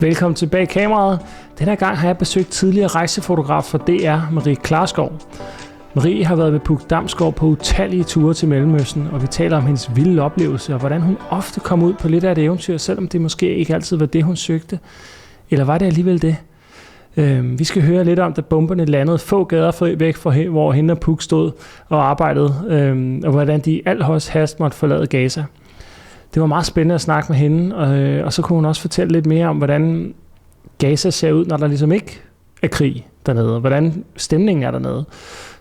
Velkommen tilbage i kameraet. Denne gang har jeg besøgt tidligere rejsefotograf for DR, Marie Klarskov. Marie har været med Puk Damsgaard på utallige ture til Mellemøsten, og vi taler om hendes vilde oplevelse, og hvordan hun ofte kom ud på lidt af et eventyr, selvom det måske ikke altid var det, hun søgte. Eller var det alligevel det? Vi skal høre lidt om, da bomberne landede få gader væk fra, hvor hende og Puk stod og arbejdede, og hvordan de i al hast måtte forlade Gaza. Det var meget spændende at snakke med hende, og så kunne hun også fortælle lidt mere om, hvordan Gaza ser ud, når der ligesom ikke er krig dernede, og hvordan stemningen er dernede.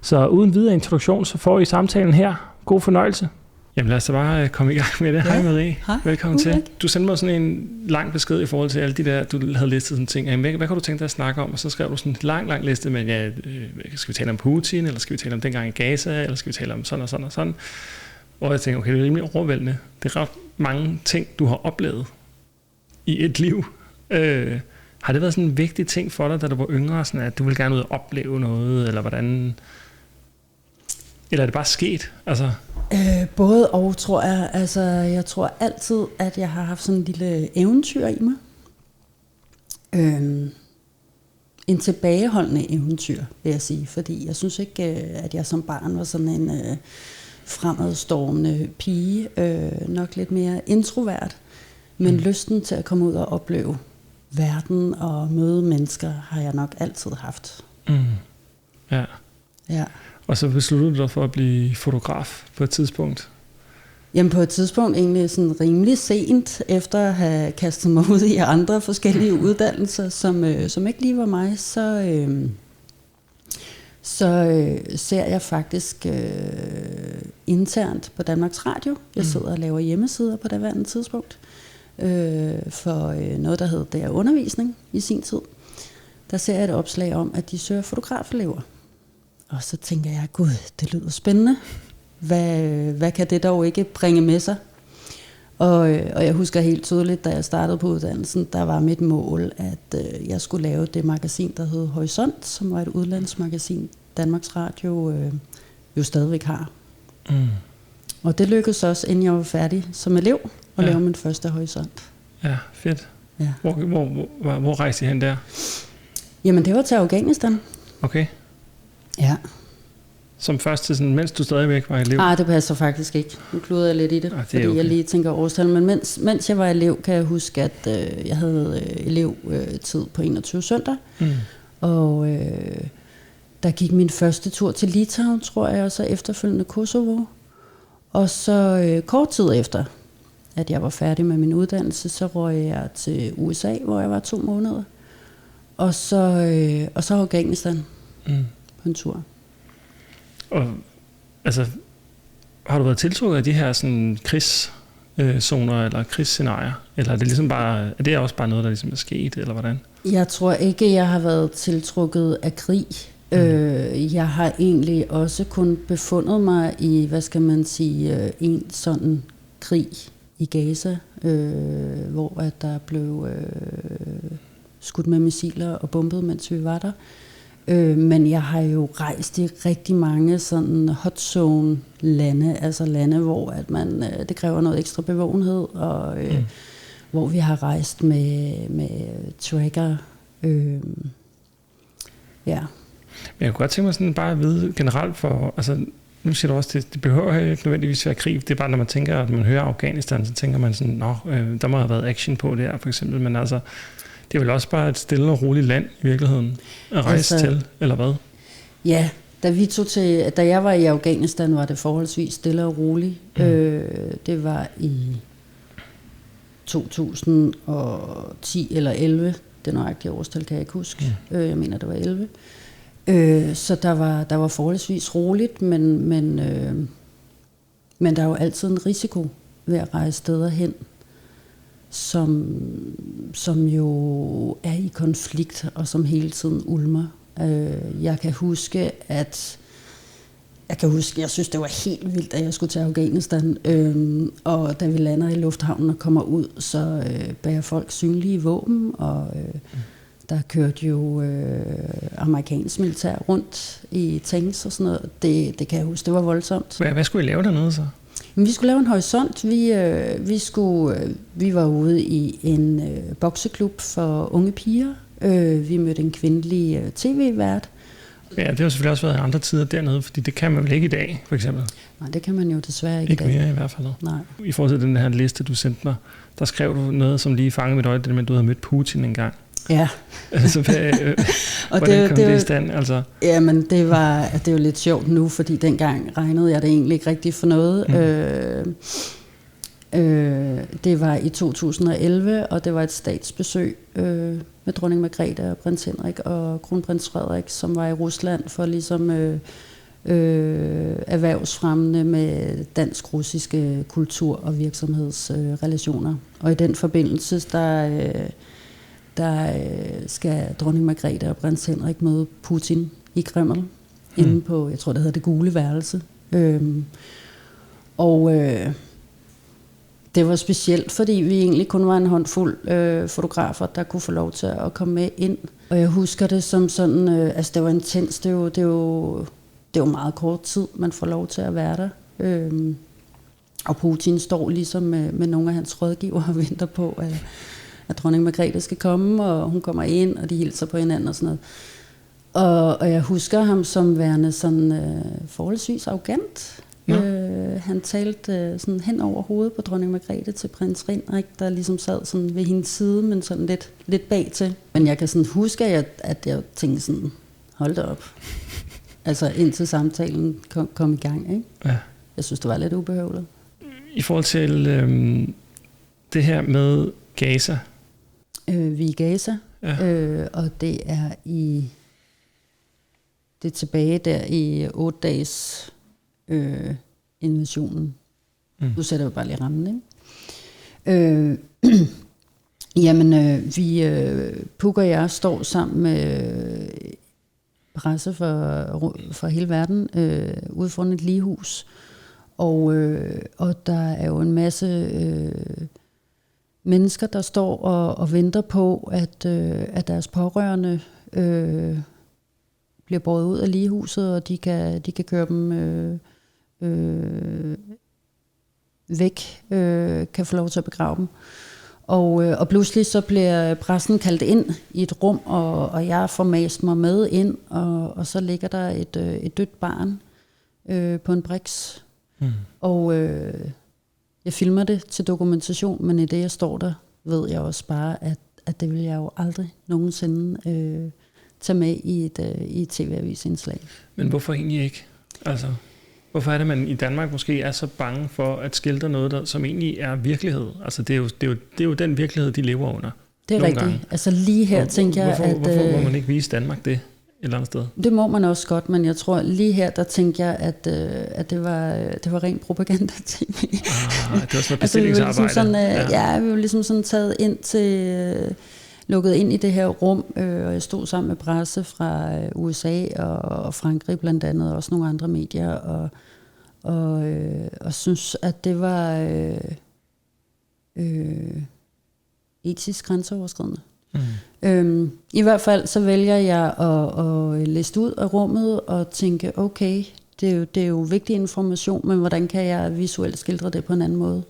Så uden videre introduktion, så får I samtalen her. God fornøjelse. Jamen lad os da bare komme i gang med det. Hej Marie. Hej. Velkommen til. Du sendte mig sådan en lang besked i forhold til alle de der, du havde listet sådan ting. Hvad kan du tænke dig at snakke om? Og så skrev du sådan en lang liste med, ja, skal vi tale om Putin, eller skal vi tale om dengang i Gaza, eller skal vi tale om sådan og sådan og sådan. Og jeg tænkte, okay, det er rimelig overvældende. Det er ret mange ting, du har oplevet i et liv. Har det været sådan en vigtig ting for dig, da du var yngre, sådan at du ville gerne ud og opleve noget, eller hvordan? Eller er det bare sket? Altså? Både og, tror jeg. Altså, jeg tror altid, at jeg har haft sådan en lille eventyr i mig. En tilbageholdende eventyr, vil jeg sige. Fordi jeg synes ikke, at jeg som barn var sådan en fremadstormende pige. Nok lidt mere introvert. Men lysten til at komme ud og opleve verden og møde mennesker, har jeg nok altid haft. Ja. Ja. Og så besluttede du dig for at blive fotograf på et tidspunkt? Jamen på et tidspunkt egentlig sådan rimelig sent, efter at have kastet mig ud i andre forskellige uddannelser, som ikke lige var mig, så ser jeg faktisk internt på Danmarks Radio. Jeg sidder og laver hjemmesider på daværende tidspunkt for noget, der hed DR Undervisning i sin tid. Der ser jeg et opslag om, at de søger fotografelever. Og så tænker jeg, gud, det lyder spændende. Hvad kan det dog ikke bringe med sig? Og jeg husker helt tydeligt, da jeg startede på uddannelsen, der var mit mål, at jeg skulle lave det magasin, der hed Horisont, som var et udlandsmagasin, Danmarks Radio jo stadigvæk har. Og det lykkedes også, inden jeg var færdig som elev, at lave min første Horisont. Ja, fedt. Ja. Hvor rejste I hen der? Jamen, det var til Afghanistan. Okay. Ja. Som først til sådan, mens du stadigvæk var elev? Det passer faktisk ikke. Nu kluder jeg lidt i det, fordi okay. Jeg lige tænker årstal. Men mens jeg var elev, kan jeg huske, at jeg havde elevtid på 21 søndag. Og der gik min første tur til Litauen, tror jeg, og så efterfølgende Kosovo. Og så kort tid efter, at jeg var færdig med min uddannelse, så røg jeg til USA, hvor jeg var 2 måneder. Og så Afghanistan på en tur. Og altså, har du været tiltrukket af de her sådan krigszoner eller krigsscenarier? Eller er det ligesom bare, er det også bare noget, der ligesom er sket, eller hvordan? Jeg tror ikke, jeg har været tiltrukket af krig. Jeg har egentlig også kun befundet mig i, hvad skal man sige, en sådan krig i Gaza, hvor at der blev skudt med missiler og bombet, mens vi var der. Men jeg har jo rejst i rigtig mange sådan hot zone lande, altså lande, hvor at det kræver noget ekstra bevågenhed, og hvor vi har rejst med tracker. Ja. Men jeg kunne godt tænke mig sådan bare at vide generelt for, altså nu siger du også, det behøver ikke nødvendigvis være krig, det er bare når man tænker, at man hører Afghanistan, så tænker man sådan, der må have været action på der for eksempel, men altså det er vel også bare et stille og roligt land i virkeligheden at rejse til, eller hvad? Ja, da jeg var i Afghanistan, var det forholdsvis stille og roligt. Det var i 2010 eller 11, det nøjagtige årstal kan jeg ikke huske. Jeg mener, det var 11. Så der var forholdsvis roligt, men der er jo altid en risiko ved at rejse steder hen, som jo er i konflikt, og som hele tiden ulmer. Jeg synes, det var helt vildt, at jeg skulle til Afghanistan, og da vi lander i lufthavnen og kommer ud, så bærer folk synlige våben, og der kørte jo amerikansk militær rundt i tanks og sådan noget. Det kan jeg huske, det var voldsomt. Hvad skulle I lave dernede så? Men vi skulle lave en horisont. Vi var ude i en bokseklub for unge piger. Vi mødte en kvindelig tv-vært. Ja, det har selvfølgelig også været andre tider dernede, fordi det kan man vel ikke i dag, for eksempel? Nej, det kan man jo desværre ikke i dag. Ikke mere i hvert fald. Nej. I forhold til den her liste, du sendte mig, der skrev du noget, som lige fangede mit øje, det med, at du havde mødt Putin engang. Ja. Altså, hvordan kom det i stand? Altså? Jamen, det er jo lidt sjovt nu, fordi dengang regnede jeg det egentlig ikke rigtigt for noget. Det var i 2011, og det var et statsbesøg med dronning Margrethe og prins Henrik og kronprins Frederik, som var i Rusland for ligesom erhvervsfremmende med dansk-russiske kultur- og virksomhedsrelationer. Og i den forbindelse, der skal dronning Margrethe og prins Henrik møde Putin i Kreml, inde på, jeg tror det hedder det gule værelse. Det var specielt, fordi vi egentlig kun var en håndfuld fotografer, der kunne få lov til at komme med ind. Og jeg husker det som sådan, altså det var intens, det er jo meget kort tid, man får lov til at være der. Og Putin står ligesom med nogle af hans rådgivere og venter på, at dronning Margrethe skal komme, og hun kommer ind, og de hilser på hinanden og sådan noget. Og jeg husker ham som værende sådan forholdsvis arrogant. Han talte sådan hen over hovedet på dronning Margrethe til prins Henrik, der ligesom sad sådan ved hendes side, men sådan lidt bag til. Men jeg kan sådan huske, at jeg tænkte sådan, hold da op. Altså indtil samtalen kom i gang, ikke? Ja. Jeg synes, det var lidt ubehøvlet. I forhold til det her med Gaza. Vi er i Gaza, og det er tilbage der i 8 dages invasionen. Nu sætter vi bare lige rammen, ikke? Puk og jeg står sammen med presse for hele verden ude foran et ligehus, og der er jo en masse mennesker, der står og venter på, at deres pårørende bliver båret ud af ligehuset, og de kan køre dem væk, kan få lov til at begrave dem. Og pludselig så bliver pressen kaldt ind i et rum, og jeg får mast mig med ind, og så ligger der et dødt barn på en briks. Og jeg filmer det til dokumentation, men i det jeg står der, ved jeg også bare, at det vil jeg jo aldrig nogensinde tage med i et tv-avisindslag. Men hvorfor egentlig ikke? Altså, hvorfor er det, man i Danmark måske er så bange for at skildre noget, som egentlig er virkelighed? Altså, det er jo den virkelighed, de lever under. Det er rigtigt. Gange. Altså lige her tænker jeg, at... Hvorfor må man ikke vise Danmark det et eller andet sted? Det må man også godt, men jeg tror lige her, der tænker jeg, at det var ren propaganda-tv. Det er også noget bestillingsarbejde. Vi var ligesom sådan taget ind til... lukket ind i det her rum, og jeg stod sammen med presse fra USA og Frankrig blandt andet, og også nogle andre medier, og synes, at det var etisk grænseoverskridende. I hvert fald så vælger jeg at liste ud af rummet og tænke, okay, det er jo vigtig information, men hvordan kan jeg visuelt skildre det på en anden måde?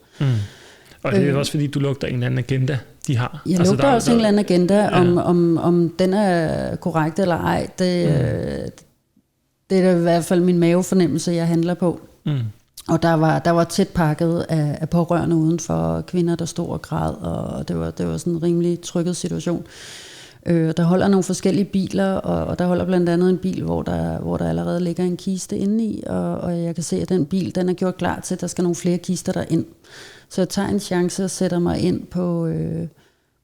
Og det er også fordi, du lugter en eller anden agenda, de har. Jeg lugter også en eller anden agenda, om den er korrekt eller ej. Det er i hvert fald min mavefornemmelse, jeg handler på. Og der var tæt pakket af pårørende udenfor, kvinder, der stod og græd, og det var sådan en rimelig trykket situation. Der holder nogle forskellige biler, og der holder blandt andet en bil, hvor der allerede ligger en kiste inde i, og jeg kan se, at den bil, den er gjort klar til, at der skal nogle flere kister derind. Så jeg tager en chance og sætter mig ind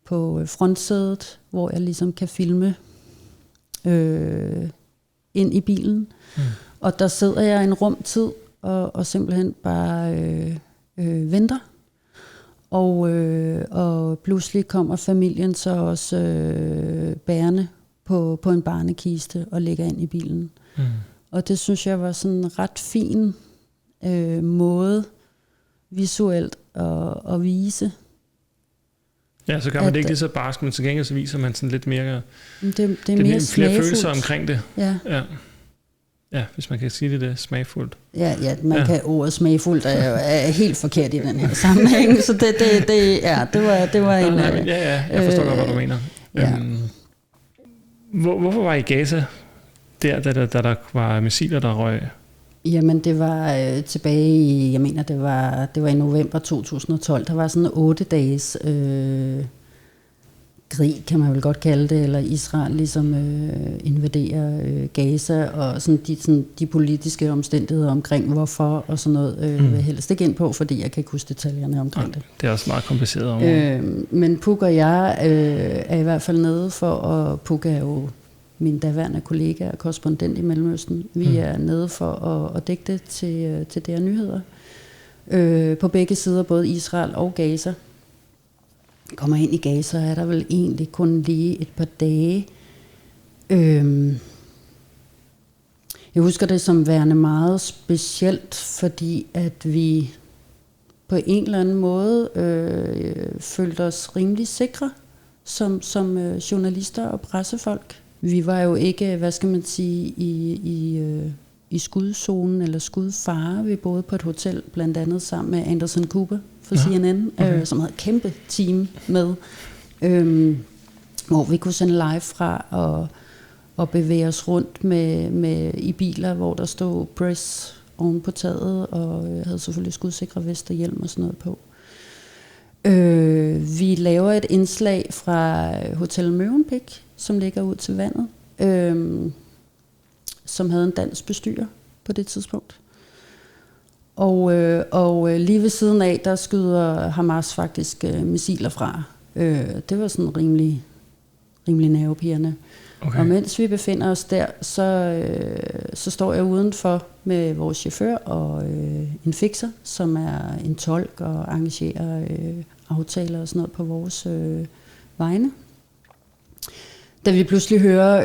på frontsædet, hvor jeg ligesom kan filme ind i bilen. Og der sidder jeg en rumtid og simpelthen bare venter. Og pludselig kommer familien så også bærende på en barnekiste og lægger ind i bilen. Og det synes jeg var sådan en ret fin måde visuelt at vise. Ja, så kan man det ikke lige så barsk, men til gengæld så viser man sådan lidt mere... Det er mere flere følelser omkring det. Ja. Ja, hvis man kan sige det smagfuldt. Ja, man kan ordet smagfuldt er helt forkert i den her sammenhæng, så det var en... Jeg forstår godt, hvad du mener. Ja. Hvorfor var I Gaza, da der var missiler, der røg? Jamen, det var tilbage i, jeg mener, det var i november 2012, der var sådan en 8 dages krig, kan man vel godt kalde det, eller Israel ligesom invaderer Gaza, og sådan de politiske omstændigheder omkring hvorfor, og sådan noget, vil jeg helst ikke ind på, fordi jeg kan ikke huske detaljerne omkring det. Det er også meget kompliceret område. Men Puk og jeg er i hvert fald nede for, og Puk er jo min daværende kollega og korrespondent i Mellemøsten. Vi er nede for at dække det til DR Nyheder. På begge sider, både Israel og Gaza. Kommer ind i Gaza, er der vel egentlig kun lige et par dage. Jeg husker det som værende meget specielt, fordi at vi på en eller anden måde følte os rimelig sikre som journalister og pressefolk. Vi var jo ikke, hvad skal man sige, i skudzonen eller skudfare. Vi boede på et hotel, blandt andet sammen med Anderson Cooper fra CNN, som havde et kæmpe team med, hvor vi kunne sende live fra og bevæge os rundt med i biler, hvor der stod press oven på taget, og havde selvfølgelig skudsikre vest og hjelm og sådan noget på. Vi laver et indslag fra Hotel Mövenpick, som ligger ud til vandet, som havde en dansk bestyrer på det tidspunkt. Og lige ved siden af, der skyder Hamas faktisk missiler fra. Det var sådan rimelig nervepirrende. Okay. Og mens vi befinder os der, så står jeg udenfor med vores chauffør og en fixer, som er en tolk og arrangerer aftaler og sådan noget på vores vegne. Da vi pludselig hører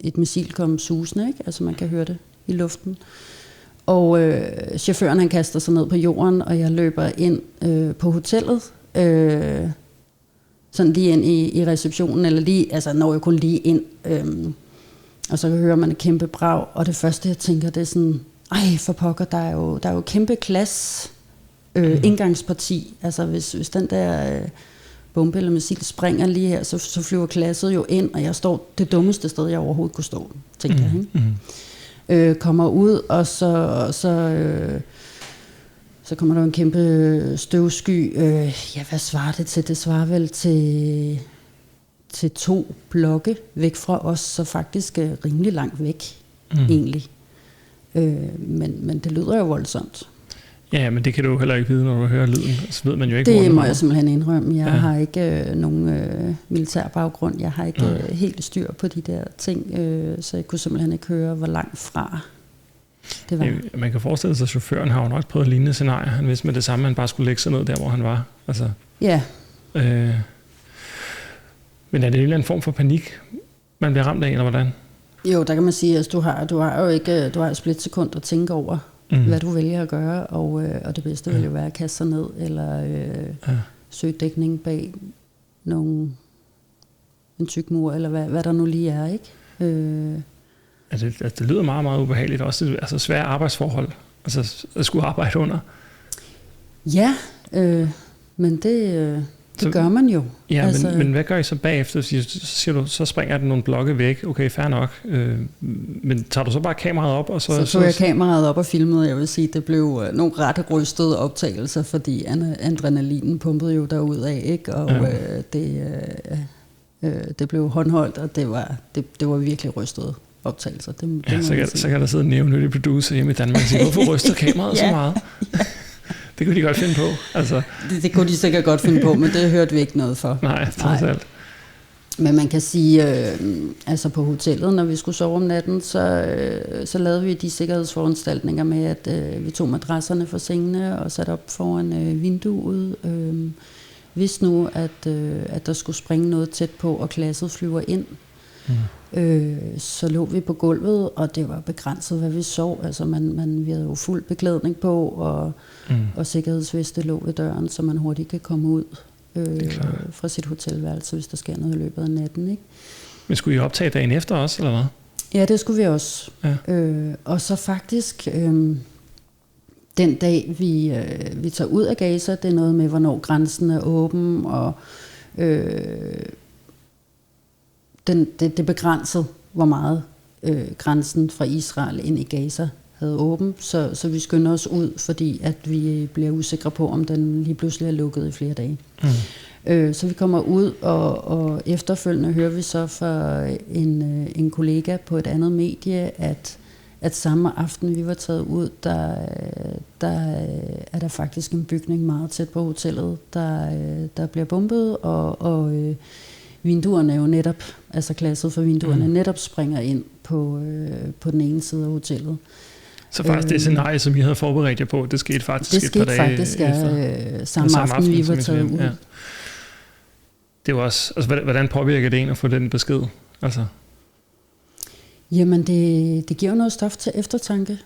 et missil komme susende, ikke? Altså man kan høre det i luften. Og chaufføren han kaster sig ned på jorden, og jeg løber ind på hotellet, sådan lige ind i receptionen, eller lige, altså når jeg kun lige ind, og så hører man et kæmpe brag, og det første jeg tænker, det er sådan, ej for pokker, der er jo kæmpe glas indgangsparti, altså hvis den der bombe eller missil springer lige her, så flyver glasset jo ind, og jeg står det dummeste sted, jeg overhovedet kunne stå, tænker jeg, ikke? Kommer ud, og så kommer der en kæmpe støvsky. Hvad svarer det til? Det svarer vel til 2 blokke væk fra os, så faktisk rimelig langt væk, egentlig. Men det lyder jo voldsomt. Ja, men det kan du jo heller ikke vide, når du hører lyden. Så ved man jo ikke, det må jeg simpelthen indrømme. Jeg har ikke nogen militær baggrund. Jeg har ikke helt styr på de der ting, så jeg kunne simpelthen ikke høre, hvor langt fra det var. Ja, man kan forestille sig, at chaufføren har jo nok prøvet et lignende scenarie. Han vidste med det samme, at han bare skulle lægge sig ned der, hvor han var. Altså, ja. Men er det en eller anden form for panik, man bliver ramt af, eller hvordan? Jo, der kan man sige, at du har jo ikke et splitsekund at tænke over, hvad du vælger at gøre, og det bedste vil jo være at kaste sig ned, eller søge dækning bag en tyk mur, eller hvad der nu lige er, ikke? Det lyder meget, meget ubehageligt. Også altså svære arbejdsforhold, altså at skulle arbejde under. Ja, men det gør man jo. Ja, altså, men hvad gør I så bagefter? Så siger du, så springer den nogle blokke væk. Okay, fair nok. Men tager du så bare kameraet op? Og så tog jeg kameraet op og filmede. Jeg vil sige, det blev nogle ret rystede optagelser, fordi adrenalinen pumpede jo derudad, ikke? Og det blev håndholdt, og det var virkelig rystede optagelser. Så kan der sidde en nævnyttig producer hjemme i Danmark og sige, hvorfor ryster kameraet så meget? Ja. Det kunne de godt finde på. Altså. Det kunne de sikkert godt finde på, men det hørte vi ikke noget for. Nej, trods alt. Men man kan sige, altså på hotellet, når vi skulle sove om natten, så lavede vi de sikkerhedsforanstaltninger med, at vi tog madrasserne fra sengene og satte op foran vinduet. Hvis nu, at der skulle springe noget tæt på, og glasset flyver ind, så lå vi på gulvet, og det var begrænset, hvad vi sov. Altså vi havde jo fuld beklædning på, og sikkerhedsveste lå ved døren, så man hurtigt kan komme ud fra sit hotelværelse, hvis der sker noget i løbet af natten, ikke? Men skulle I optage dagen efter også, eller hvad? Ja, det skulle vi også. Ja. Og så faktisk, den dag vi tager ud af Gaza, det er noget med, hvornår grænsen er åben, og det begrænsede, hvor meget grænsen fra Israel ind i Gaza havde åben, så vi skynder os ud, fordi at vi bliver usikre på, om den lige pludselig er lukket i flere dage. Så vi kommer ud, og efterfølgende hører vi så fra en kollega på et andet medie, at samme aften vi var taget ud, der er der faktisk en bygning meget tæt på hotellet, der bliver bombet, og vinduerne jo netop, altså glasset for vinduerne, netop springer ind på den ene side af hotellet. Så faktisk det scenarie, som I havde forberedt jer på, det skete faktisk et par dage efter. Samme aften vi var taget ud. Ja. Det er jo også, altså hvordan påvirker det en at få den besked? Altså. Jamen det giver jo noget stof til eftertanke.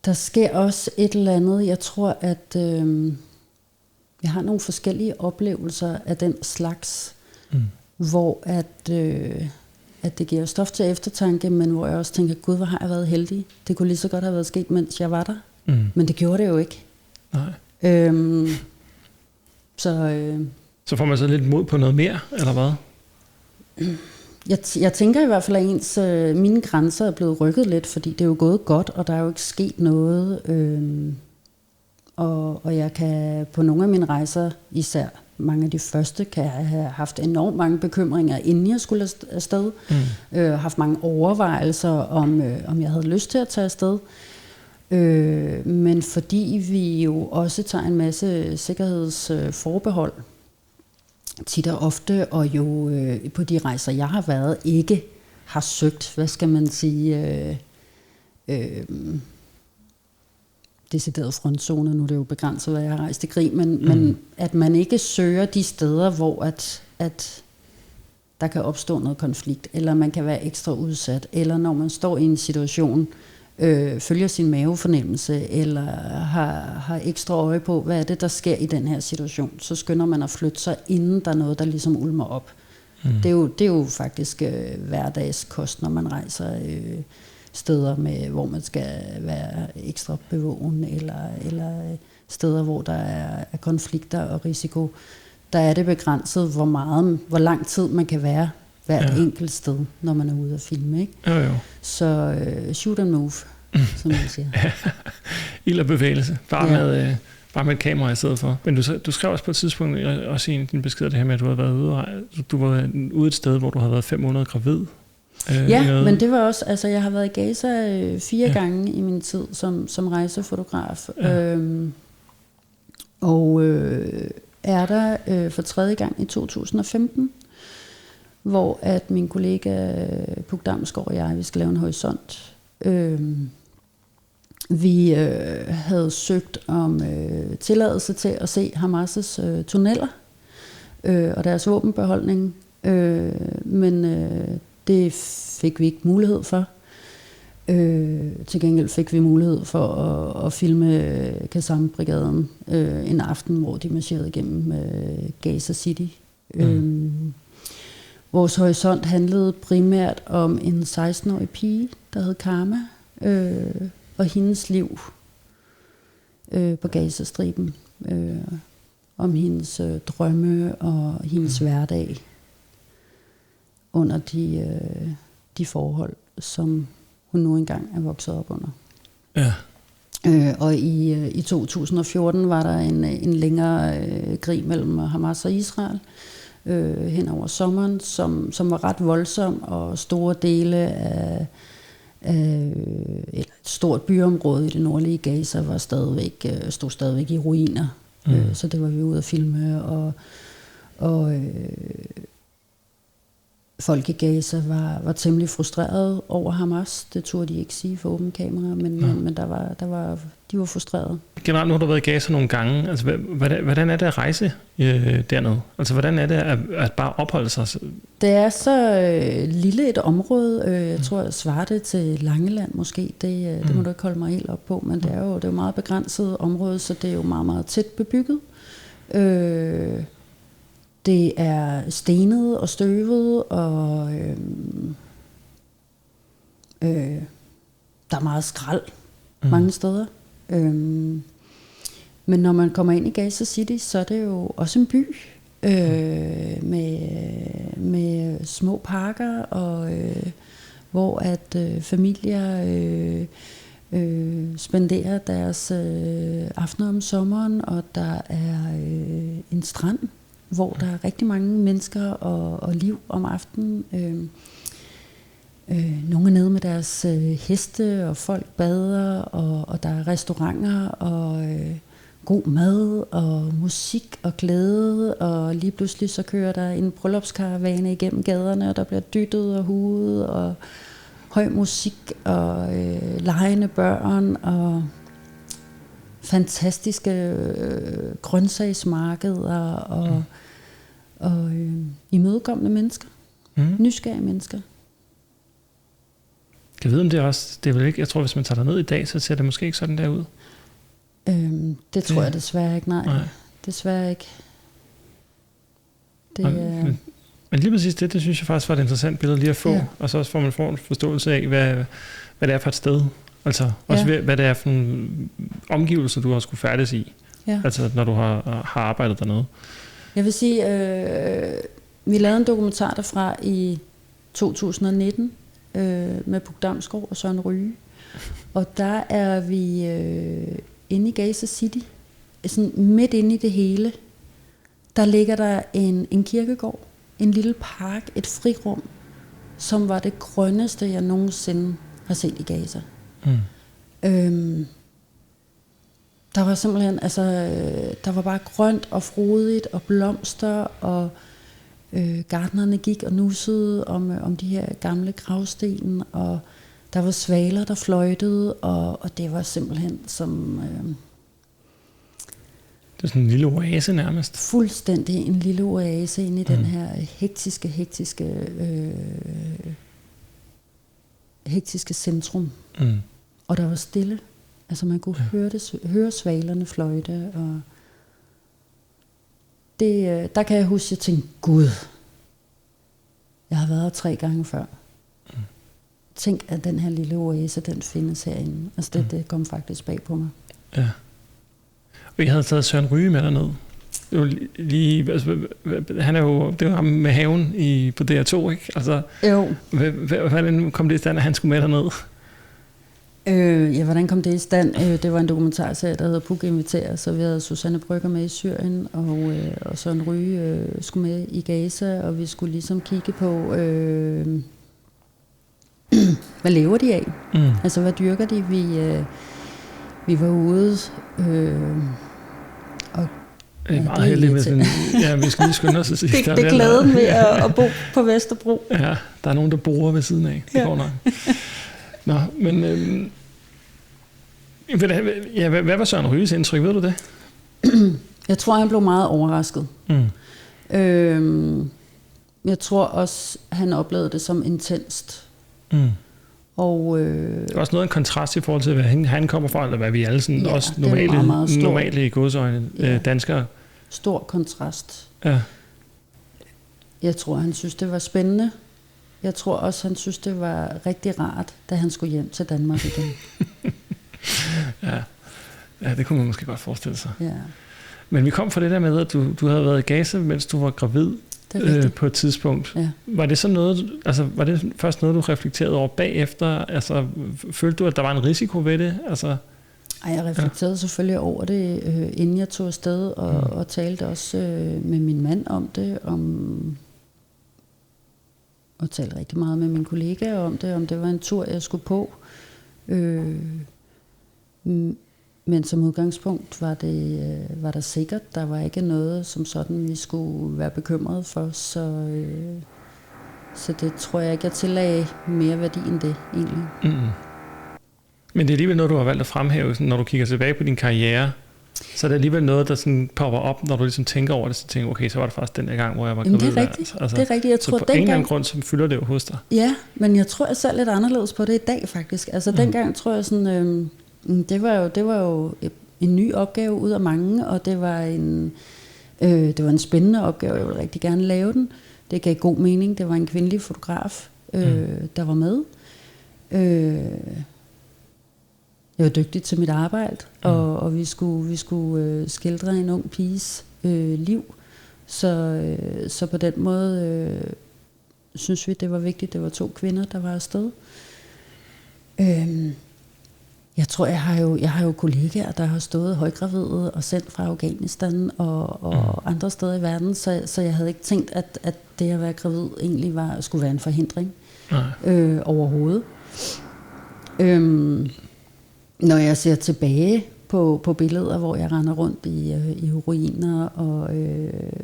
Der sker også et eller andet, jeg tror at jeg har nogle forskellige oplevelser af den slags, hvor at det giver stof til eftertanke, men hvor jeg også tænker, gud, hvor har jeg været heldig. Det kunne lige så godt have været sket, mens jeg var der. Men det gjorde det jo ikke. Nej. Så får man så lidt mod på noget mere, eller hvad? Jeg tænker i hvert fald, at mine grænser er blevet rykket lidt, fordi det er jo gået godt, og der er jo ikke sket noget. Og jeg kan på nogle af mine rejser, især mange af de første, kan jeg have haft enormt mange bekymringer, inden jeg skulle afsted. Haft mange overvejelser, om jeg havde lyst til at tage afsted. Men fordi vi jo også tager en masse sikkerhedsforbehold, tit og ofte, og jo på de rejser, jeg har været, ikke har søgt, hvad skal man sige, decideret frontzoner, nu er det jo begrænset, hvad jeg har rejst i krig, men at man ikke søger de steder, hvor at der kan opstå noget konflikt, eller man kan være ekstra udsat, eller når man står i en situation, følger sin mavefornemmelse, eller har ekstra øje på, hvad er det, der sker i den her situation, så skynder man at flytte sig, inden der er noget, der ligesom ulmer op. Det er jo faktisk hverdagskost, når man rejser steder, hvor man skal være ekstra bevågen, eller steder, hvor der er konflikter og risiko. Der er det begrænset, hvor lang tid man kan være hvert enkelt sted, når man er ude at filme, ikke? Jo. Så shoot and move, som man siger. Ild og bevægelse. Bare med et kamera i stedet for. Men du skrev også på et tidspunkt, også i din besked, det her med, at du havde været ude et sted, hvor du havde været 5 måneder gravid. Men det var også, altså jeg har været i Gaza 4 gange i min tid som rejsefotograf. Og er der for 3. gang i 2015, hvor at min kollega Puk Damsgaard og jeg, vi skal lave en horisont. Vi havde søgt om tilladelse til at se Hamas' tunneller og deres våbenbeholdning, men det fik vi ikke mulighed for. Til gengæld fik vi mulighed for at filme Qassam-brigaden en aften, hvor de marcherede igennem Gaza City. Vores horisont handlede primært om en 16-årig pige, der hed Karma, og hendes liv på Gazastriben. Om hendes drømme og hendes hverdag under de forhold, som hun nu engang er vokset op under. Ja. Og i 2014 var der en længere krig mellem Hamas og Israel hen over sommeren, som var ret voldsom, og store dele af et stort byområde i det nordlige Gaza stod stadigvæk i ruiner. Så det var vi ude at filme, og folk i Gaza var temmelig frustrerede over Hamas. Det turde de ikke sige for åbent kamera, men de var frustrerede. Generelt, nu har du været i Gaza nogle gange. Altså, hvordan er det at rejse dernede? Altså, hvordan er det at bare opholde sig? Det er så lille et område. Jeg tror, jeg svarer det til Langeland måske. Det må du ikke holde mig helt op på, men det er jo meget begrænset område, så det er jo meget, meget tæt bebygget. Det er stenet og støvet, og der er meget skrald mange steder. Men når man kommer ind i Gaza City, så er det jo også en by med små parker, og hvor at familier spenderer deres aftener om sommeren, og der er en strand, hvor der er rigtig mange mennesker og liv om aftenen. Nogle er nede med deres heste, og folk bader, og der er restauranter, og god mad, og musik og glæde, og lige pludselig så kører der en bryllupskaravane igennem gaderne, og der bliver dyttet og huet, og høj musik, og legende børn, og fantastiske grøntsagsmarkeder, og imødekommende mennesker, nysgerrige mennesker. Jeg ved om det også, det er vel ikke, jeg tror hvis man tager ned i dag, så ser det måske ikke sådan der ud. Det tror jeg desværre ikke, nej. Desværre ikke. Men lige præcis det synes jeg faktisk var et interessant billede lige at få, og så også får man en forståelse af, hvad det er for et sted. Altså også hvad det er for nogle omgivelser, du har skulle færdes i, altså når du har arbejdet dernede. Jeg vil sige, vi lavede en dokumentar derfra i 2019, med Puk Damsgaard og Søren Ryge. Og der er vi inde i Gaza City, sådan midt inde i det hele. Der ligger der en kirkegård, en lille park, et frirum, som var det grønneste, jeg nogensinde har set i Gaza. Der var simpelthen, der var bare grønt og frodigt og blomster, og gartnerne gik og nussede om de her gamle gravsten, og der var svaler, der fløjtede, og det var simpelthen som... det er sådan en lille oase nærmest. Fuldstændig en lille oase inde i den her hektiske centrum. Og der var stille. Altså man kunne høre svalerne fløjte, og der kan jeg huske, at jeg tænkte, Gud, jeg har været her 3 gange før. Tænk, at den her lille oase, den findes herinde. Altså det kom faktisk bag på mig. Ja. Og jeg havde taget Søren Ryge med derned. Det var lige, altså, han er jo, det var ham med haven på DR2, ikke? Altså, jo. Hvordan kom det i stand, at han skulle med derned? Hvordan kom det i stand? Det var en dokumentarserie, der hedder Puk Inviterer, så vi havde Susanne Brøgger med i Syrien, og Søren Ryge skulle med i Gaza, og vi skulle ligesom kigge på, hvad lever de af? Altså, hvad dyrker de? Vi var ude og... Det er meget heldigt med sådan... Ja, vi skal lige skynde os at sige. Det er glæden ved at bo på Vesterbro. Ja, der er nogen, der borer ved siden af. Det går nok. Nå, men... hvad var Søren Ryges indtryk? Ved du det? Jeg tror, han blev meget overrasket. Jeg tror også, han oplevede det som intenst. Og, det er også noget af en kontrast i forhold til, hvad han kommer fra, eller hvad vi alle sådan, også normale i godsøjne danskere. Stor kontrast. Ja. Jeg tror, han synes, det var spændende. Jeg tror også, han synes, det var rigtig rart, da han skulle hjem til Danmark igen. Ja, det kunne man måske godt forestille sig. Ja. Men vi kom fra det der med, at du havde været i Gaza, mens du var gravid på et tidspunkt. Ja. Var det så noget, altså var det først noget, du reflekterede over bagefter? Altså følte du, at der var en risiko ved det? Altså, jeg reflekterede selvfølgelig over det, inden jeg tog afsted, og talte også med min mand om det, og talte rigtig meget med mine kollegaer om det var en tur, jeg skulle på. Men som udgangspunkt var der sikkert. Der var ikke noget, som sådan vi skulle være bekymrede for, så det tror jeg ikke, jeg tillagde mere værdi end det, egentlig. Men det er alligevel noget, du har valgt at fremhæve, sådan, når du kigger tilbage på din karriere, så er det alligevel noget, der sådan popper op, når du ligesom tænker over det, så tænker okay, så var det faktisk den der gang, hvor jeg var gravid. Det er rigtigt. Altså, det er rigtigt. Jeg tror, så på en eller anden grund, så fylder det jo hos dig. Ja, men jeg tror, jeg selv lidt anderledes på det i dag, faktisk. Altså dengang tror jeg sådan, det var jo en ny opgave ud af mange, og det var Det var en spændende opgave, jeg ville rigtig gerne lave den. Det gav god mening. Det var en kvindelig fotograf, der var med. Jeg var dygtig til mit arbejde, og vi skulle skildre en ung piges liv. Så på den måde synes vi, det var vigtigt. Det var 2 kvinder, der var afsted. Jeg tror, jeg har jo kollegaer, der har stået højgravide og sendt fra Afghanistan og andre steder i verden, så jeg havde ikke tænkt, at det at være gravid egentlig skulle være en forhindring overhovedet. Når jeg ser tilbage på billeder, hvor jeg render rundt i ruiner og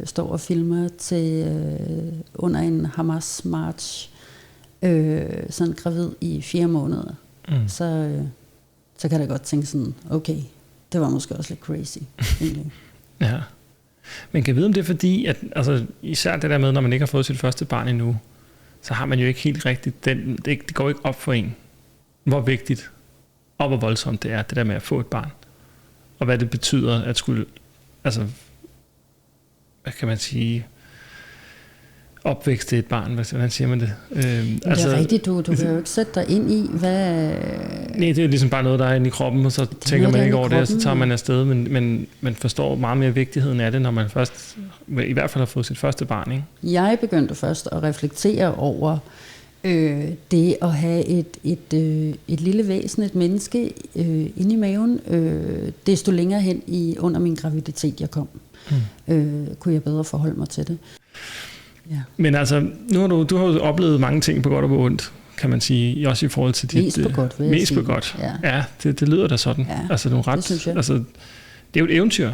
står og filmer til under en Hamas-march, sådan gravid i 4 måneder, så kan jeg godt tænke sådan, okay, det var måske også lidt crazy. Ja. Men kan jeg vide, om det er fordi, at altså, især det der med, når man ikke har fået sit første barn endnu, så har man jo ikke helt rigtigt, det går ikke op for en, hvor vigtigt og hvor voldsomt det er, det der med at få et barn. Og hvad det betyder, at skulle, altså, hvad kan man sige, opvækste et barn, hvordan siger man det? Det er rigtigt, du kan jo ikke sætte dig ind i, hvad... Nej, det er jo ligesom bare noget, der er inde i kroppen, og så tænker man ikke over det, og så tager man afsted, men man forstår meget mere vigtigheden af det, når man først, i hvert fald har fået sit første barn, ikke? Jeg begyndte først at reflektere over det at have et lille væsen, et menneske inde i maven, desto længere hen under min graviditet jeg kom, kunne jeg bedre forholde mig til det. Ja. Men altså, nu har du har jo oplevet mange ting på godt og på ondt, kan man sige, også i forhold til dit... Mest på godt, vil jeg sige. Mest på godt. Ja, det lyder da sådan. Ja, altså, det er jo et eventyr.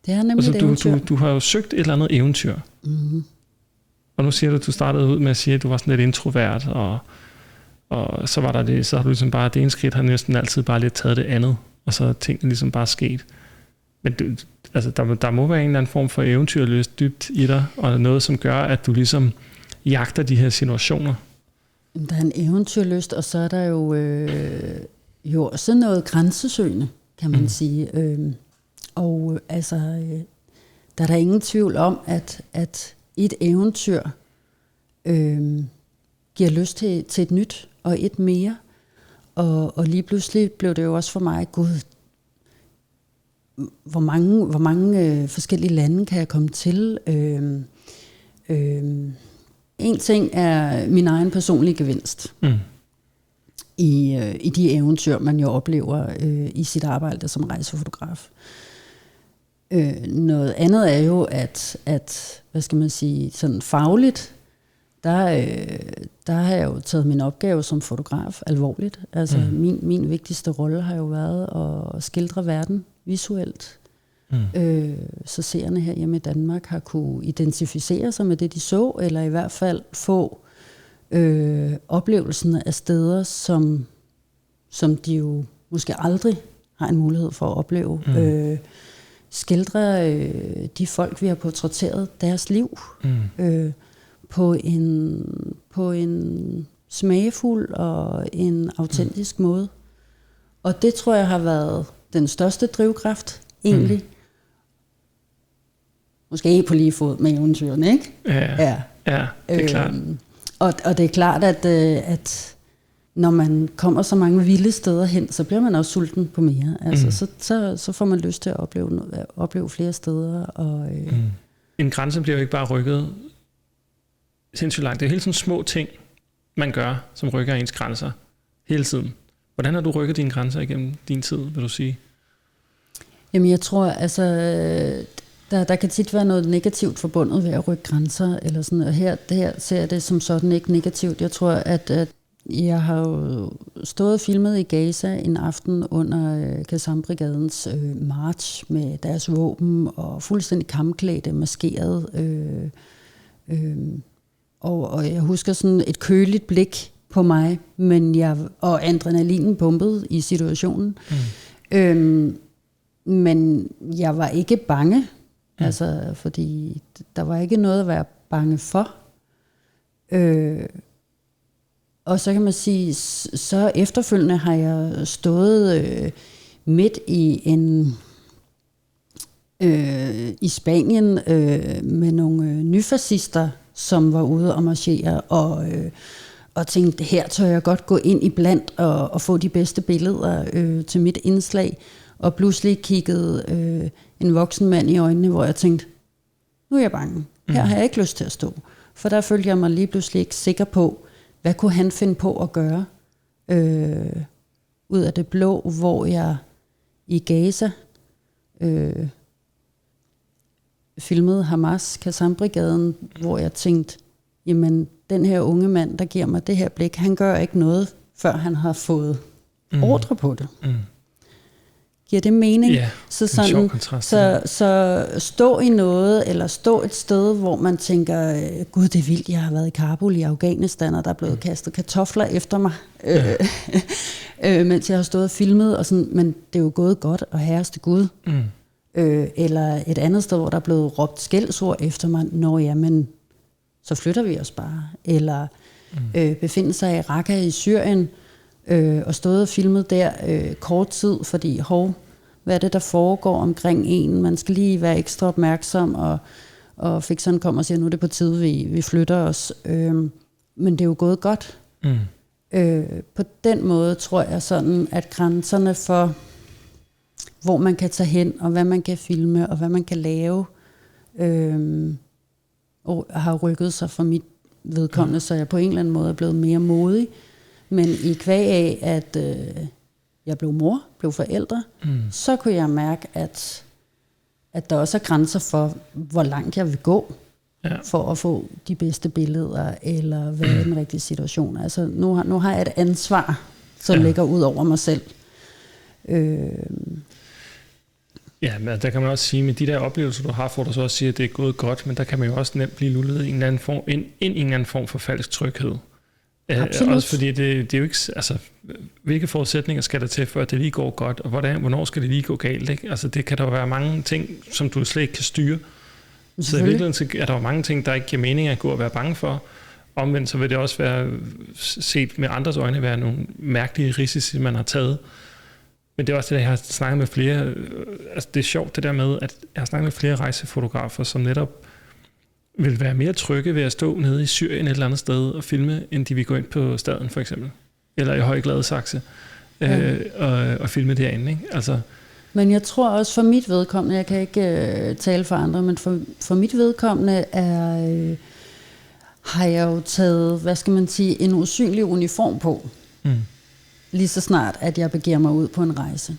Det er nemlig et eventyr. Du har jo søgt et eller andet eventyr. Mm-hmm. Og nu siger du, at du startede ud med at sige, at du var sådan lidt introvert, og så var der det, så har du ligesom bare, det ene skridt har næsten altid bare lidt taget det andet, og så er tingene ligesom bare sket. Men altså, der må være en eller anden form for eventyrlyst dybt i dig, og noget, som gør, at du ligesom jagter de her situationer. Der er en eventyrlyst, og så er der jo også noget grænsesøgende, kan man sige. Og altså, der er der ingen tvivl om, at et eventyr giver lyst til et nyt, og et mere. Og lige pludselig blev det jo også for mig, gud, hvor mange forskellige lande kan jeg komme til? En ting er min egen personlige gevinst i de eventyr, man jo oplever i sit arbejde som rejsefotograf. Noget andet er jo, at hvad skal man sige, sådan fagligt, der har jeg jo taget min opgave som fotograf alvorligt. Altså min vigtigste rolle har jo været at skildre verden visuelt. Så seerne her hjemme i Danmark har kunne identificere sig med det, de så, eller i hvert fald få oplevelsen af steder, som de jo måske aldrig har en mulighed for at opleve. Skildre de folk, vi har portrætteret, deres liv på en smagfuld og en autentisk måde. Og det tror jeg har været den største drivkraft, egentlig. Måske på lige fod med eventyrene, ikke? Ja, det er klart. Og det er klart, at når man kommer så mange vilde steder hen, så bliver man også sulten på mere. Altså, så får man lyst til at opleve flere steder. Og, En grænse bliver jo ikke bare rykket sindssygt langt. Det er jo hele sådan små ting, man gør, som rykker ens grænser hele tiden. Hvordan har du rykket dine grænser igennem din tid, vil du sige? Jamen jeg tror, altså, der kan tit være noget negativt forbundet ved at rykke grænser, eller sådan, og her ser jeg det som sådan ikke negativt. Jeg tror, at jeg har jo stået og filmet i Gaza en aften under Qassam-brigadens march med deres våben og fuldstændig kampklædte, maskeret. Og jeg husker sådan et køligt blik på mig, og adrenalinen pumpede i situationen. Men jeg var ikke bange, altså, fordi der var ikke noget at være bange for. Og så kan man sige, så efterfølgende har jeg stået midt i i Spanien med nogle nyfascister, som var ude og marchere, og tænkte, her tør jeg godt gå ind i blandt og få de bedste billeder til mit indslag, og pludselig kiggede en voksen mand i øjnene, hvor jeg tænkte, nu er jeg bange. Her har jeg ikke lyst til at stå. For der følte jeg mig lige pludselig ikke sikker på, hvad kunne han finde på at gøre ud af det blå, hvor jeg i Gaza filmede Hamas Qassam-brigaden, hvor jeg tænkte, jamen den her unge mand, der giver mig det her blik, han gør ikke noget, før han har fået ordre på det. Giver det mening? Ja, så sådan, så stå i noget, eller stå et sted, hvor man tænker, gud, det er vildt, jeg har været i Kabul i Afghanistan, og der er blevet kastet kartofler efter mig, mens jeg har stået og filmet, og sådan, men det er jo gået godt, og herreste Gud. Eller et andet sted, hvor der er blevet råbt skældsord efter mig, nå ja, men så flytter vi os bare. Eller befinde sig i Raqqa i Syrien, og stået og filmet der kort tid, fordi hvad er det, der foregår omkring en? Man skal lige være ekstra opmærksom, og fikseren kommer og siger, nu er det på tide, vi flytter os. Men det er jo gået godt. På den måde tror jeg sådan, at grænserne for, hvor man kan tage hen, og hvad man kan filme, og hvad man kan lave, og har rykket sig for mit vedkommende, så jeg på en eller anden måde er blevet mere modig. Men i kvæg af, at jeg blev mor, blev forældre, så kunne jeg mærke, at der også er grænser for, hvor langt jeg vil gå, for at få de bedste billeder, eller hvad er den rigtige situation. Altså, nu har jeg et ansvar, som ligger ud over mig selv. Ja, men der kan man også sige, med de der oplevelser, du har, hvor du så også siger, at det er gået godt, men der kan man jo også nemt blive lullet i en eller anden form for falsk tryghed. Også fordi det er jo ikke, altså, hvilke forudsætninger skal der til, for at det lige går godt, og hvornår skal det lige gå galt, ikke? Altså, det kan der jo være mange ting, som du slet ikke kan styre. Så i virkeligheden er der jo mange ting, der ikke giver mening at gå og være bange for. Omvendt så vil det også være, set med andres øjne, være nogle mærkelige risici, man har taget. Men det er også det, jeg har snakket med flere, altså det er sjovt det der med, at jeg har snakket med flere rejsefotografer, som netop vil være mere trygge ved at stå nede i Syrien et eller andet sted og filme, end de vil gå ind på Staden for eksempel, eller i Høje Gladsaxe og filme derinde, ikke? Altså. Men jeg tror også for mit vedkommende, jeg kan ikke tale for andre, men for mit vedkommende har jeg jo taget, hvad skal man sige, en usynlig uniform på, lige så snart, at jeg begiver mig ud på en rejse.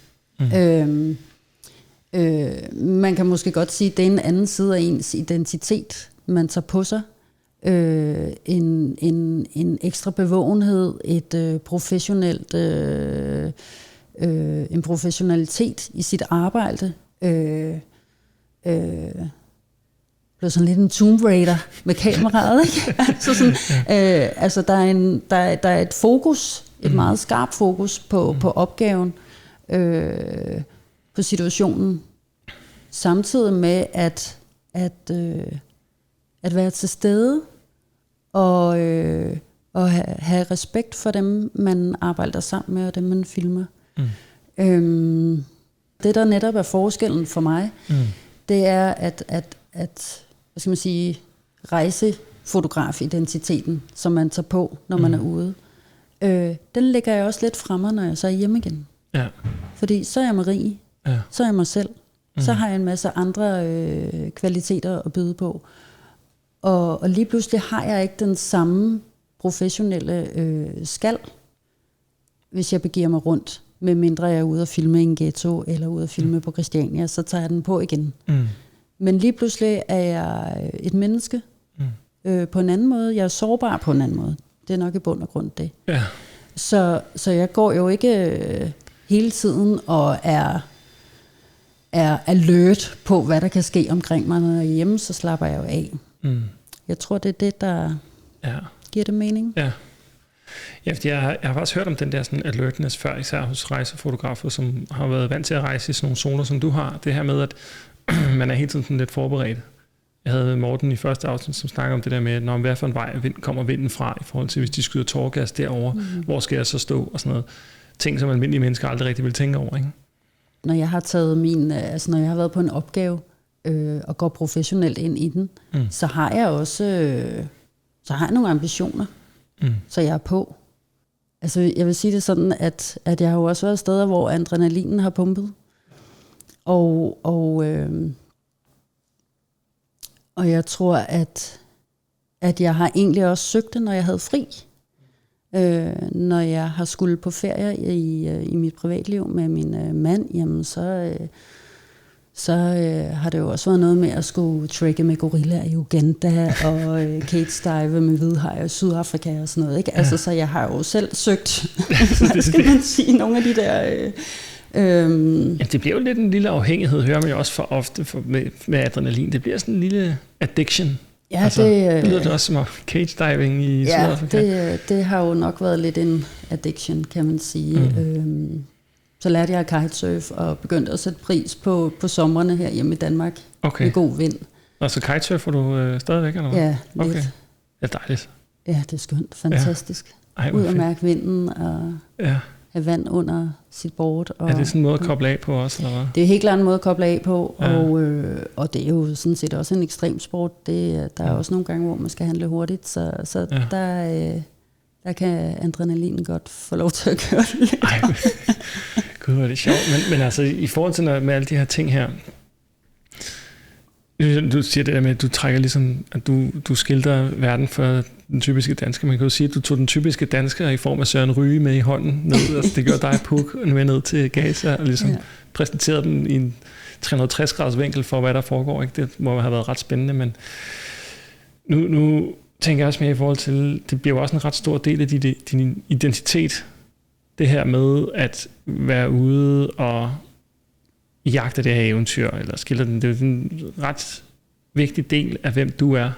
Man kan måske godt sige, at det er en anden side af ens identitet, man tager på sig. En ekstra bevågenhed, et professionelt, en professionalitet i sit arbejde. Blev sådan lidt en Tomb Raider med kameraet, ikke? Altså der er et fokus, et meget skarpt fokus på opgaven, på situationen, samtidig med at være til stede og have respekt for dem, man arbejder sammen med, og dem, man filmer. Det, der netop er forskellen for mig, det er, at hvad skal man sige, rejsefotograf-identiteten, som man tager på, når man er ude, den lægger jeg også lidt fremme, når jeg så er hjemme igen. Ja. Fordi så er jeg Marie, så er jeg mig selv, så har jeg en masse andre kvaliteter at byde på. Og lige pludselig har jeg ikke den samme professionelle skal, hvis jeg begiver mig rundt, medmindre jeg er ude og filme i en ghetto, eller ude og filme på Christiania, så tager jeg den på igen. Men lige pludselig er jeg et menneske på en anden måde. Jeg er sårbar på en anden måde. Det er nok i bund og grund det. Ja. Så jeg går jo ikke hele tiden og er alert på, hvad der kan ske omkring mig. Når jeg er hjemme, så slapper jeg jo af. Jeg tror, det er det, der giver det mening. Ja. Ja, fordi jeg har faktisk hørt om den der sådan alertness før, især hos rejsefotografer, som har været vant til at rejse i sådan nogle zoner, som du har. Det her med, at man er hele tiden sådan lidt forberedt. Jeg havde Morten i første afsnit, som snakker om det der med, når hvad for en vej kommer vinden fra, i forhold til, hvis de skyder tåregas derovre, hvor skal jeg så stå, og sådan noget. Ting, som almindelige mennesker aldrig rigtig vil tænke over, ikke? Når jeg har taget når jeg har været på en opgave, og går professionelt ind i den, så har jeg også så har jeg nogle ambitioner, så jeg er på. Altså, jeg vil sige det sådan, at jeg har jo også været steder, hvor adrenalinen har pumpet. Og jeg tror, at jeg har egentlig også søgt det, når jeg havde fri. Når jeg har skulle på ferie i mit privatliv med min mand, jamen så har det jo også været noget med at skulle trække med gorillaer i Uganda og cage-dive med hvidhajer i Sydafrika og sådan noget. Ikke? Altså, så jeg har jo selv søgt, hvad skal man sige, nogle af de der... Ja, det bliver jo lidt en lille afhængighed, hører man jo også for ofte med adrenalin. Det bliver sådan en lille addiction. Ja, altså, det lyder det også som cage diving i Sydafrika. Ja, det har jo nok været lidt en addiction, kan man sige. Så lærte jeg kitesurf og begyndte at sætte pris på somrene her hjemme i Danmark med god vind. Og så kitesurfer du stadigvæk, eller hvad? Ja, lidt. Okay. Ja, dejligt. Ja, det er skønt. Fantastisk. Ja. Ej, ud og mærke vinden og have vand under sit board. Og, er det sådan en måde at koble af på også, eller hvad? Det er helt klart en måde at koble af på, og det er jo sådan set også en ekstrem sport. Der er også nogle gange, hvor man skal handle hurtigt, så der kan adrenalinen godt få lov til at køre lidt. Ej, gud, hvor er det sjovt. Men altså, i forhold til med alle de her ting her, du siger det der med, at du trækker ligesom, at du skildrer verden for den typiske dansker. Man kan jo sige, at du tog den typiske dansker i form af Søren Ryge med i hånden ned. Altså, det gør dig Puk med ned til Gaza og ligesom præsenterede dem i en 360-graders vinkel for, hvad der foregår. Ikke? Det må have været ret spændende, men nu tænker jeg også mere i forhold til, det bliver jo også en ret stor del af din identitet. Det her med at være ude og jagte det her eventyr, eller skildre den. Det er jo en ret vigtig del af, hvem du er.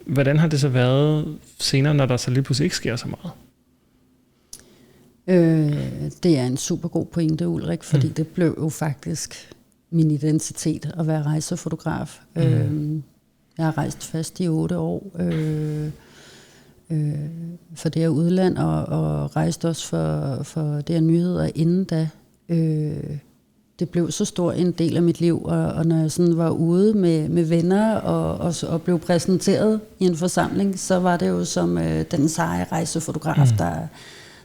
Hvordan har det så været senere, når der så lige pludselig ikke sker så meget? Det er en super god pointe, Ulrik, fordi det blev jo faktisk min identitet at være rejsefotograf. Jeg har rejst fast i 8 år for det her udland, og rejst også for det her nyheder inden da. Det blev så stor en del af mit liv, og når jeg sådan var ude med venner og blev præsenteret i en forsamling, så var det jo som den seje rejsefotograf,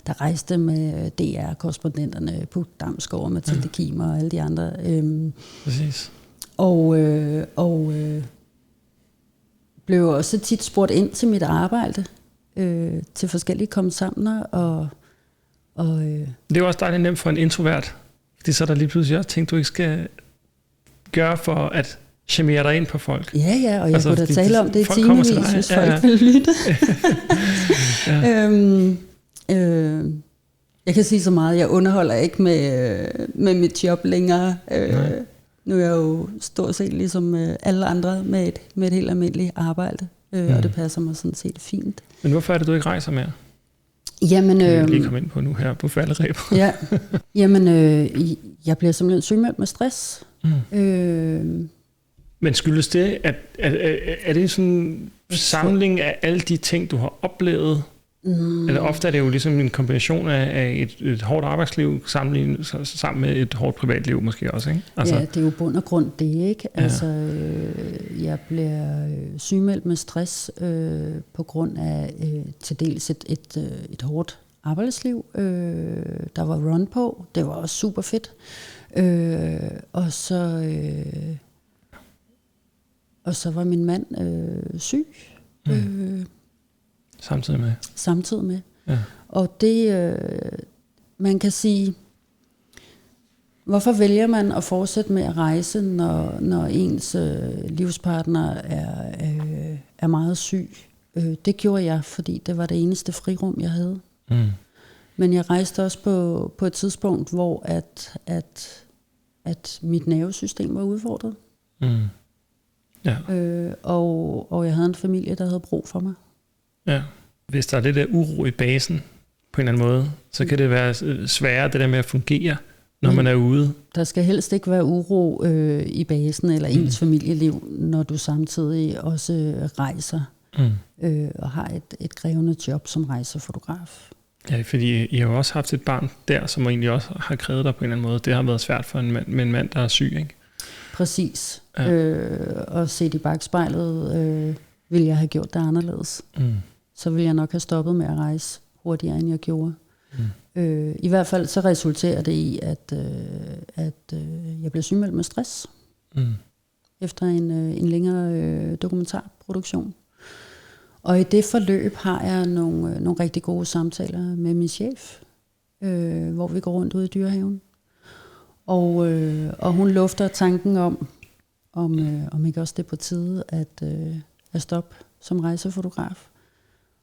der rejste med DR-korrespondenterne Puk Damsgaard og Mathilde Kimer og alle de andre. Præcis. Og blev også tit spurgt ind til mit arbejde, til forskellige komsamner. Det er jo også dejligt nemt for en introvert. Det er så der lige pludselig også ting, du ikke skal gøre for at charmere dig ind på folk. Ja, og jeg kunne da tale om det i timevis, hvis folk vil lytte. Jeg kan sige så meget, jeg underholder ikke med mit job længere. Nu er jeg jo stort set ligesom alle andre med et helt almindeligt arbejde, og det passer mig sådan set fint. Men hvorfor er det, du ikke rejser mere? Jamen, kan jeg lige komme ind på nu her på falderebet? Ja, jamen, jeg bliver simpelthen sygemeldt med stress. Men skyldes det, er det sådan en samling af alle de ting, du har oplevet? Eller ofte er det jo ligesom en kombination af et hårdt arbejdsliv sammen med et hårdt privatliv måske også, ikke? Altså. Ja, det er jo bund og grund det, ikke? Ja. Altså, jeg bliver sygemeldt med stress på grund af til dels et hårdt arbejdsliv. Der var run på, det var også super fedt. Og så var min mand syg. Samtidig med. Ja. Og det, man kan sige, hvorfor vælger man at fortsætte med at rejse, når ens livspartner er meget syg? Det gjorde jeg, fordi det var det eneste frirum, jeg havde. Men jeg rejste også på et tidspunkt, hvor at mit nervesystem var udfordret. Ja. Og jeg havde en familie, der havde brug for mig. Ja. Hvis der er lidt af uro i basen på en eller anden måde, så kan det være sværere det der med at fungere, når man er ude. Der skal helst ikke være uro i basen eller ens familieliv, når du samtidig også rejser og har et krævende job som rejsefotograf. Ja, fordi I har jo også haft et barn der, som egentlig også har krævet dig på en eller anden måde. Det har været svært for med en mand, der er syg, ikke? præcis. Og set i bagspejlet, ville jeg have gjort det anderledes. Så ville jeg nok have stoppet med at rejse hurtigere, end jeg gjorde. I hvert fald så resulterer det i, at jeg blev sygemeldt med stress. Efter en længere dokumentarproduktion. Og i det forløb har jeg nogle rigtig gode samtaler med min chef, hvor vi går rundt ude i Dyrehaven. Og hun lufter tanken om ikke også det på tide at stoppe som rejsefotograf.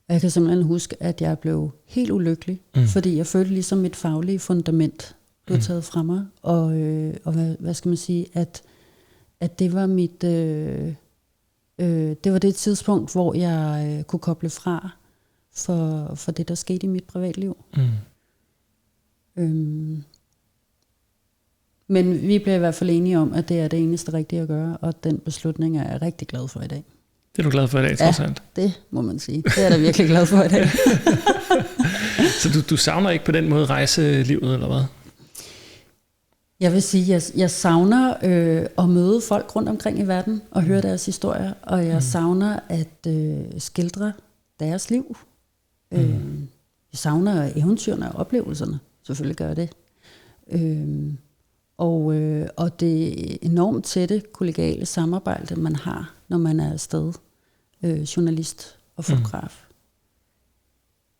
Og jeg kan simpelthen huske, at jeg blev helt ulykkelig, fordi jeg følte ligesom mit faglige fundament blev taget fra mig. Og hvad skal man sige, at det var mit... det var det tidspunkt, hvor jeg kunne koble fra for det, der skete i mit privatliv. Men vi blev i hvert fald enige om, at det er det eneste rigtige at gøre, og den beslutning er jeg rigtig glad for i dag. Det er du glad for i dag, trods alt? Ja, det må man sige. Det er jeg da virkelig glad for i dag. Så du savner ikke på den måde rejselivet, eller hvad? Jeg vil sige, at jeg savner at møde folk rundt omkring i verden og høre deres historier, og jeg savner at skildre deres liv. Jeg savner eventyrene og oplevelserne. Selvfølgelig gør jeg det. Og det enormt tætte kollegiale samarbejde, man har, når man er afsted, journalist og fotograf.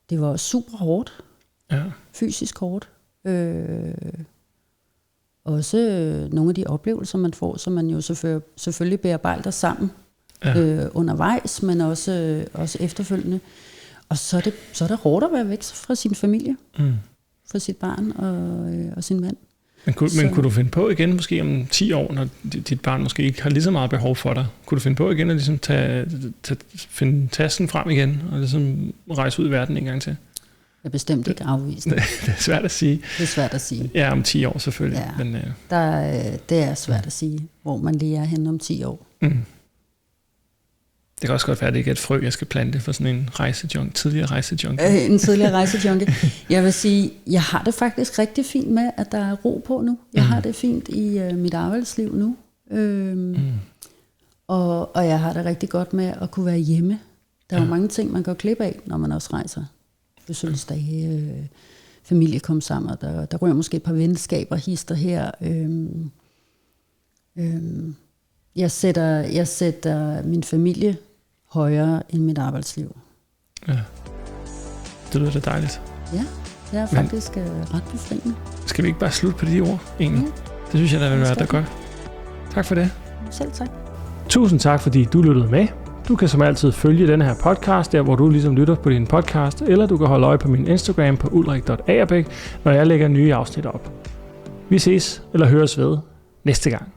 Det var super hårdt. Ja. Fysisk hårdt. Også nogle af de oplevelser, man får, som man jo selvfølgelig bearbejder sammen undervejs, men også efterfølgende. Og så er det hårdt at være væk fra sin familie, fra sit barn og sin mand. Men kunne du finde på igen, måske om 10 år, når dit barn måske ikke har lige så meget behov for dig, kunne du finde på igen at ligesom finde tasken frem igen, og ligesom rejse ud i verden en gang til? Jeg er bestemt ikke afvist. Det er svært at sige. Det er svært at sige. Ja, om 10 år selvfølgelig. Ja, men, det er svært at sige, hvor man lige er henne om 10 år. Det kan også godt være, at det ikke er et frø, jeg skal plante for sådan en tidligere rejsejunkie. En tidligere rejsejunkie. Jeg vil sige, jeg har det faktisk rigtig fint med, at der er ro på nu. Jeg har det fint i mit arbejdsliv nu. Og jeg har det rigtig godt med at kunne være hjemme. Der er jo mange ting, man går glip af, når man også rejser. Besøgsdage, familie kom sammen, og der rører måske et par venskaber, hister her. Jeg sætter min familie højere end mit arbejdsliv. Ja, det lyder da dejligt. Ja, det er faktisk ret befriende. Skal vi ikke bare slutte på de ord, egentlig? Det synes jeg, der vil være da godt. Tak for det. Selv tak. Tusind tak, fordi du lyttede med. Du kan som altid følge denne her podcast, der hvor du ligesom lytter på din podcast, eller du kan holde øje på min Instagram på ulrik.agerbæk, når jeg lægger nye afsnit op. Vi ses eller høres ved næste gang.